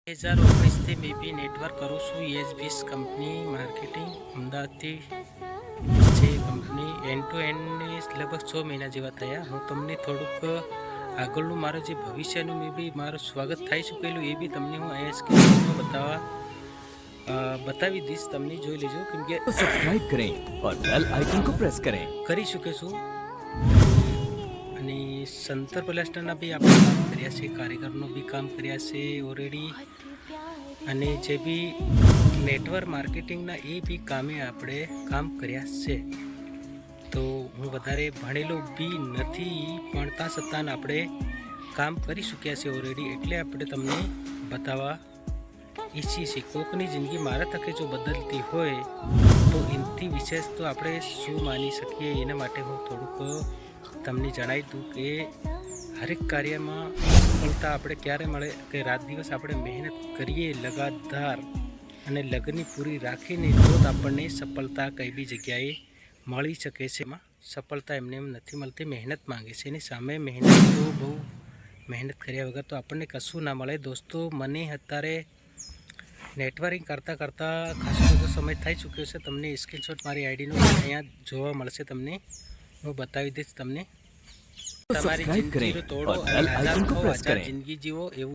2019થી મેં બી નેટવર્ક કરું છું. ESBIS કંપની માર્કેટિંગ અમદાવાદથી છે. કંપની એન્ડ ટુ એન્ડની લગભગ 6 મહિના જેવા થયા. હું તમને થોડુંક આગળનું મારું જે ભવિષ્યનું મેં બી મારું સ્વાગત થઈ ચૂકેલું એ બી તમને હું અહીંયા સ્ક્રીનમાં બતાવી દઈશ. તમને જોઈ લેજો કેમ કે सब्सक्राइब करें और बेल आइकन को प्रेस करें। કરી શકે છું. અને સંતર પ્લાસ્ટરના બી આપણે કામ કર્યા છે, કારીગરનું બી કામ કર્યા છે ઓલરેડી. અને જે બી નેટવર્ક માર્કેટિંગના એ બી કામે આપણે કામ કર્યા છે. તો હું વધારે ભણેલો બી નથી, પણ ત્યાં છતાં આપણે કામ કરી ચૂક્યા છે ઓલરેડી. એટલે આપણે તમને બતાવવા ઈચ્છીએ છીએ. કોઈકની જિંદગી મારા તકે જો બદલતી હોય તો એનાથી વિશેષ તો આપણે શું માની શકીએ. એના માટે હું થોડુંક તમને જણાવી દઉં કે હરેક કાર્યમાં સફળતા આપણે ક્યારે મળે કે રાત દિવસ આપણે મહેનત કરીએ લગાતાર અને લગની પૂરી રાખીને તો જ આપણને સફળતા કઈ બી જગ્યાએ મળી શકે છે. એમાં સફળતા એમને એમ નથી મળતી, મહેનત માંગે છે. એની સામે મહેનત તો બહુ મહેનત કર્યા વગર તો આપણને કશું ના મળે. દોસ્તો, મને અત્યારે નેટવર્કિંગ કરતાં ખાસો બધો સમય થઈ ચૂક્યો છે. તમને સ્ક્રીનશોટ મારી આઈડીનો અહીંયા જોવા મળશે. તમને હું બતાવી દઈશ. તમને તમારી सब्सक्राइब करें જિંદગીનો તોડો और અને बेल આઝાદ आइकन को થો, प्रेस આઝાદ करें। જિંદગી જીવો એવું